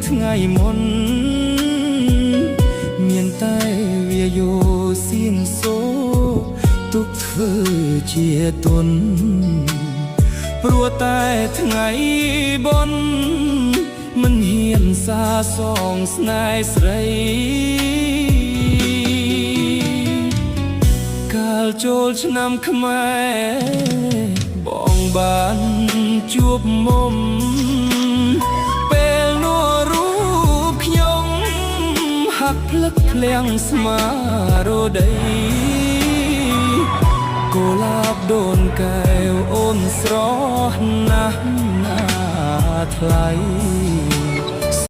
ថ្ងៃមុនមានតែវាយោសៀងសូទុកធ្វើជាទុនព្រោះតែថ្ងៃបុណ្យមិនហ៊ានសាសងស្នេហ៍ស្រីកាលចូលឆ្នាំខ្មែរបងបានជួបមុំពេលនោះរូបខ្ញុំហាក់ភ្លឹកភ្លាំងស្មារតីកុលាបដូនកែវអូនស្រស់ណាស់ណាថ្លៃ